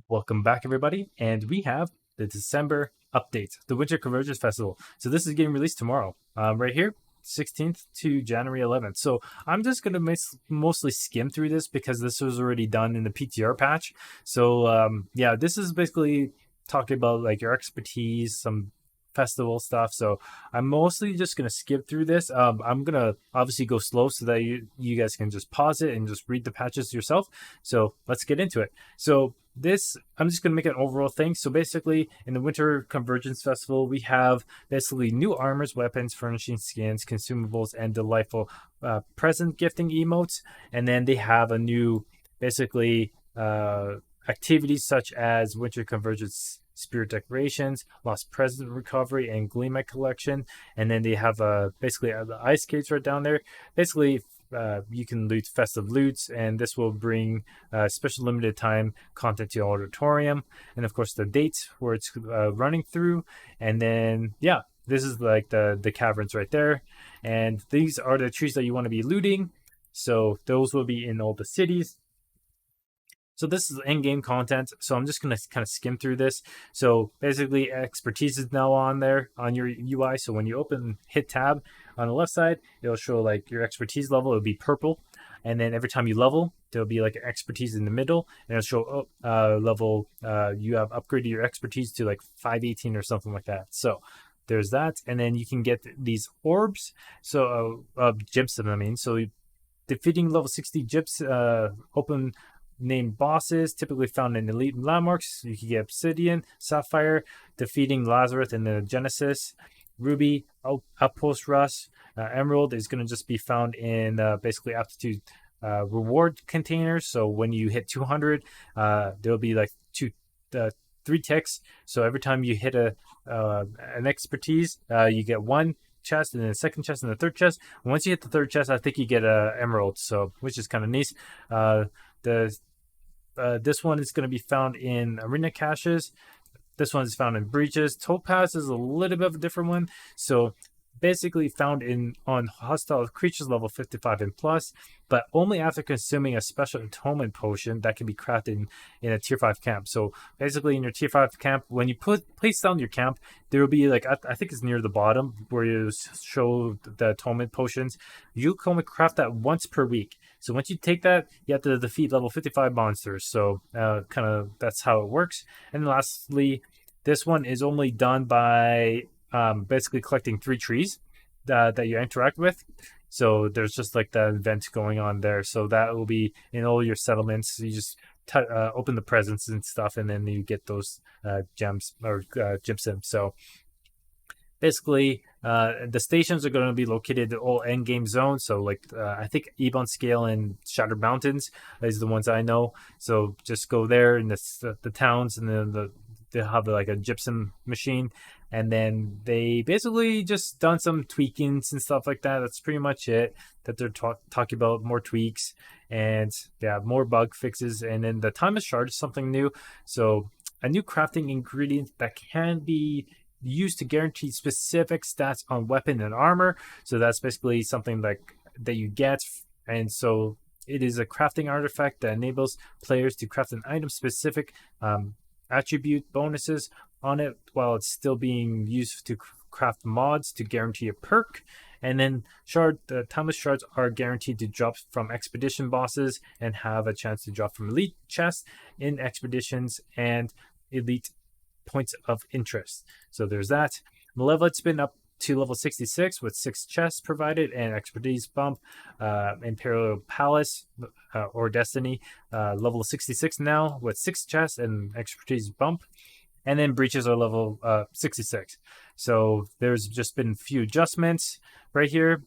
Welcome back, everybody, and we have the December update, the Winter Convergence Festival. So this is getting released tomorrow, right here, 16th to January 11th. So I'm just gonna mostly skim through this because this was already done in the PTR patch. So yeah, this is basically talking about like your expertise, some festival stuff. So I'm mostly just gonna skip through this. I'm gonna obviously go slow so that you guys can just pause it and just read the patches yourself. So let's get into it. So this, I'm just going to make an overall thing. So basically, in the Winter Convergence Festival, we have basically new armors, weapons, furnishing, skins, consumables, and delightful present gifting emotes. And then they have a new, basically, activities such as Winter Convergence Spirit Decorations, Lost Present Recovery, and Gleamite Collection. And then they have basically the ice skates right down there. Basically, you can loot festive loots, and this will bring special limited time content to auditorium, and of course the dates where it's running through. And then yeah, this is like the caverns right there, and these are the trees that you want to be looting. So those will be in all the cities. So this is in-game content. So I'm just going to kind of skim through this. So basically expertise is now on there on your UI. So when you hit tab on the left side, it'll show like your expertise level. It'll be purple. And then every time you level, there'll be like expertise in the middle, and it'll show level. You have upgraded your expertise to like 518 or something like that. So there's that. And then you can get these orbs. So gypsum, I mean. So defeating level 60 gyps open named bosses typically found in elite landmarks. You can get obsidian, sapphire, defeating Lazarus in the Genesis, ruby, outpost rust, emerald is going to just be found in basically aptitude reward containers. So when you hit 200, there'll be like three ticks. So every time you hit an expertise, you get one chest, and then the second chest, and the third chest. And once you hit the third chest, I think you get a emerald. So which is kind of nice. The This one is going to be found in arena caches. This one is found in breaches. Topaz is a little bit of a different one. So basically found on hostile creatures level 55 and plus, but only after consuming a special atonement potion that can be crafted in a tier 5 camp. So basically in your tier 5 camp, when you place down your camp, there will be like, I think it's near the bottom where you show the atonement potions. You can only craft that once per week. So once you take that, you have to defeat level 55 monsters. So kind of that's how it works. And lastly, this one is only done by basically collecting 3 trees that you interact with. So there's just like the event going on there. So that will be in all your settlements. You just open the presents and stuff, and then you get those gems or gypsum. So basically, the stations are going to be located all end game zones. So like I think Ebon Scale and Shattered Mountains is the ones I know. So just go there in the towns, and then they have like a gypsum machine, and then they basically just done some tweakings and stuff like that. That's pretty much it that they're talking about. More tweaks, and yeah, more bug fixes. And then the timeless shard is something new. So a new crafting ingredient that can be used to guarantee specific stats on weapon and armor. So that's basically something like that you get. And so it is a crafting artifact that enables players to craft an item specific attribute bonuses on it while it's still being used to craft mods to guarantee a perk. And then the timeless shards are guaranteed to drop from expedition bosses and have a chance to drop from elite chests in expeditions and elite points of interest. So there's that. The level it's been up to level 66 with 6 chests provided and expertise bump. Imperial Palace or Destiny, level 66 now with 6 chests and expertise bump. And then breaches are level 66. So there's just been a few adjustments right here.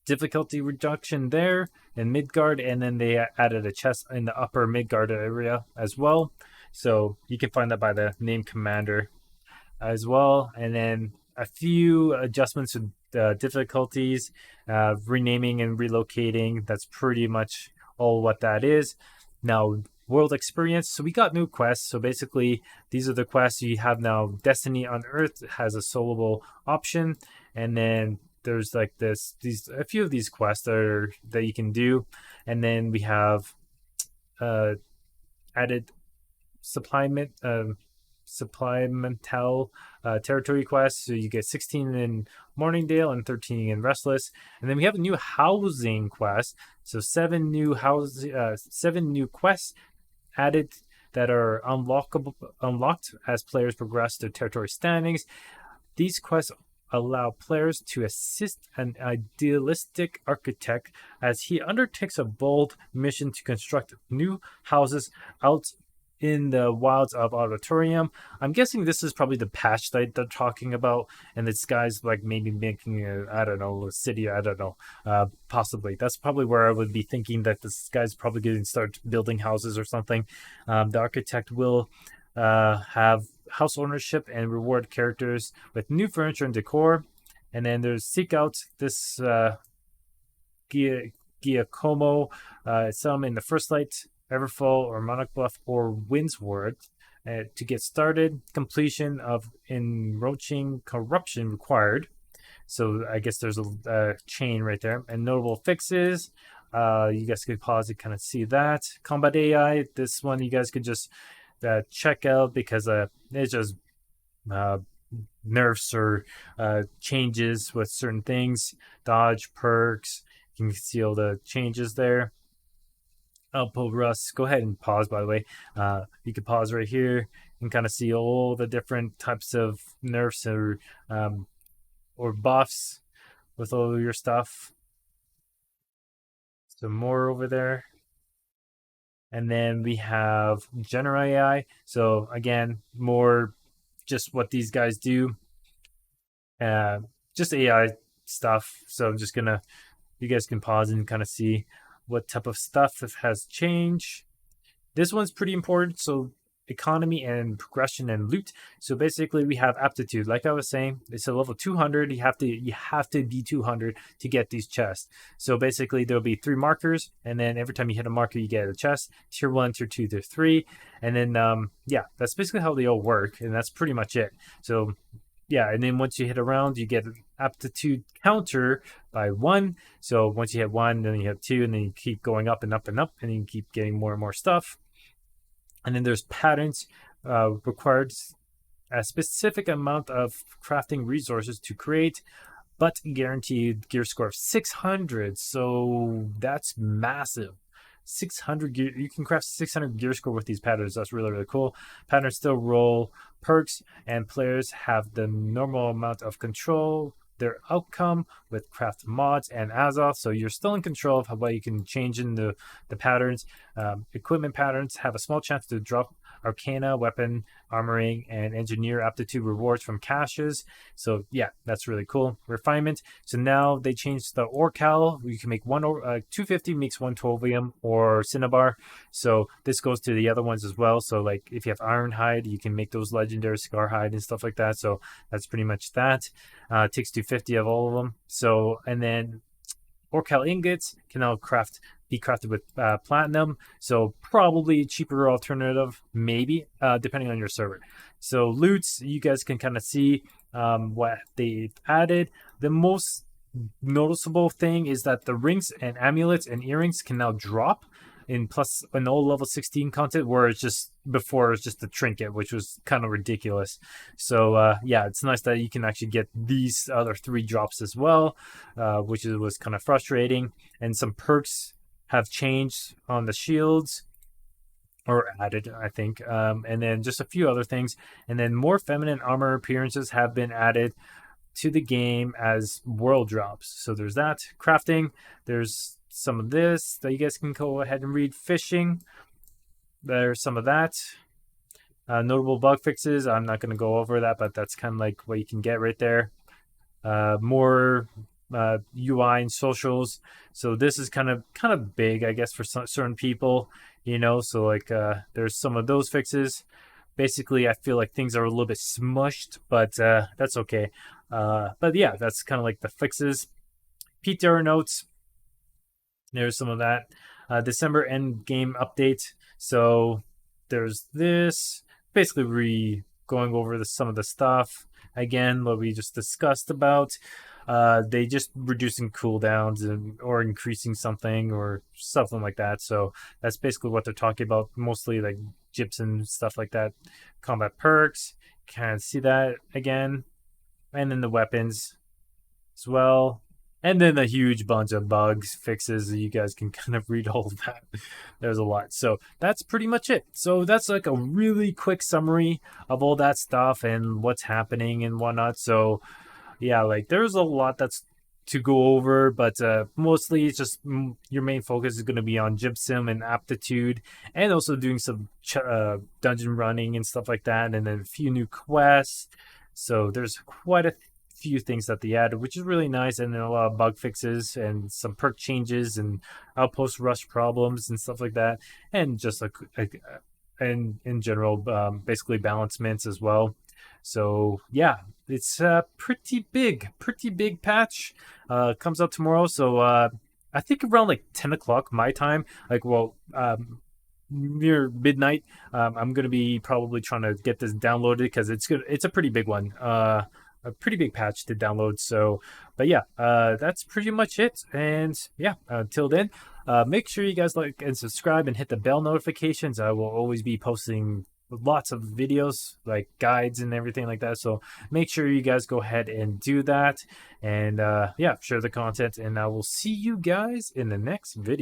Difficulty reduction there in Midgard, and then they added a chest in the upper Midgard area as well. So you can find that by the name commander as well. And then a few adjustments to difficulties, renaming and relocating. That's pretty much all what that is. Now, world experience. So we got new quests. So basically, these are the quests you have now. Destiny on Earth has a soloable option, and then there's like a few of these quests that you can do, and then we have added supplemental territory quests. So you get 16 in Morningdale and 13 in Restless. And then we have a new housing quest. So 7 new quests added that are unlocked as players progress their territory standings. These quests allow players to assist an idealistic architect as he undertakes a bold mission to construct new houses out in the wilds of Auditorium. I'm guessing this is probably the patch that they're talking about, and this guy's like maybe making a city. I don't know. Possibly that's probably where I would be thinking that this guy's probably going to start building houses or something. The architect will have house ownership and reward characters with new furniture and decor. And then there's seek out this Giacomo, some in the First Light, Everfall, or Monarch Bluff, or Windsward. To get started, completion of Enroaching Corruption required. So I guess there's a chain right there. And notable fixes. You guys could pause and kind of see that. Combat AI, this one you guys could just check out because it's just nerfs or changes with certain things. Dodge, perks. You can see all the changes there. Outpost Rust. Go ahead and pause, by the way. You can pause right here and kind of see all the different types of nerfs or buffs with all your stuff. Some more over there. And then we have General AI. So again, more just what these guys do. Just AI stuff. So I'm just gonna, you guys can pause and kind of see what type of stuff has changed. This one's pretty important. So economy and progression and loot. So basically we have aptitude. Like I was saying, it's a level 200. You have to be 200 to get these chests. So basically there'll be 3 markers, and then every time you hit a marker you get a chest. Tier 1, tier 2, tier 3. And then yeah, that's basically how they all work, and that's pretty much it. So yeah, and then once you hit a round, you get an aptitude counter by 1. So once you hit 1, then you have 2, and then you keep going up and up and up, and you keep getting more and more stuff. And then there's patterns required a specific amount of crafting resources to create, but guaranteed gear score of 600. So that's massive. 600 gear, you can craft 600 gear score with these patterns. That's really, really cool. Patterns still roll perks, and players have the normal amount of control their outcome with craft mods and Azoth. So you're still in control of what you can change in the patterns. Equipment patterns have a small chance to drop Arcana, weapon, armoring, and engineer aptitude rewards from caches. So yeah, that's really cool. Refinement. So now they changed the Orcal. You can make 250 makes 1 Tovium or Cinnabar. So this goes to the other ones as well. So like if you have Ironhide, you can make those legendary Scarhide and stuff like that. So that's pretty much that. Takes 250 of all of them. So, and then Orcal ingots can now be crafted with platinum, so probably a cheaper alternative, maybe, depending on your server. So loots, you guys can kind of see what they've added. The most noticeable thing is that the rings and amulets and earrings can now drop in all level 16 content, where it's just before it's just a trinket, which was kind of ridiculous. So yeah, it's nice that you can actually get these other 3 drops as well, which was kind of frustrating. And some perks have changed on the shields, or added, I think, and then just a few other things. And then more feminine armor appearances have been added to the game as world drops. So there's that. Crafting, there's some of this that you guys can go ahead and read. Fishing, there's some of that. Notable bug fixes, I'm not going to go over that, but that's kind of like what you can get right there. More UI and socials. So this is kind of big, I guess, for certain people, you know. So like there's some of those fixes. Basically, I feel like things are a little bit smushed, but that's okay. But yeah, that's kind of like the fixes. PTR notes, there's some of that. December end game update. So there's this, basically going over some of the stuff again what we just discussed about. They just reducing cooldowns and or increasing something or something like that. So that's basically what they're talking about, mostly like gypsum stuff like that. Combat perks, kind of see that again, and then the weapons as well. And then a huge bunch of bugs, fixes. You guys can kind of read all of that. There's a lot. So that's pretty much it. So that's like a really quick summary of all that stuff and what's happening and whatnot. So yeah, like there's a lot that's to go over, but mostly it's just your main focus is going to be on gypsum and aptitude, and also doing some dungeon running and stuff like that, and then a few new quests. So there's quite a few things that they added, which is really nice, and then a lot of bug fixes and some perk changes and outpost rush problems and stuff like that, and just and in general, basically balancements as well. So yeah, it's a pretty big patch. Comes out tomorrow, so I think around like 10 o'clock my time. Like, well, near midnight. I'm gonna be probably trying to get this downloaded because it's good. It's a pretty big one. A pretty big patch to download. So, but yeah, that's pretty much it. And yeah, until then, make sure you guys like and subscribe and hit the bell notifications. I will always be posting lots of videos like guides and everything like that, so make sure you guys go ahead and do that, and yeah, share the content, and I will see you guys in the next video.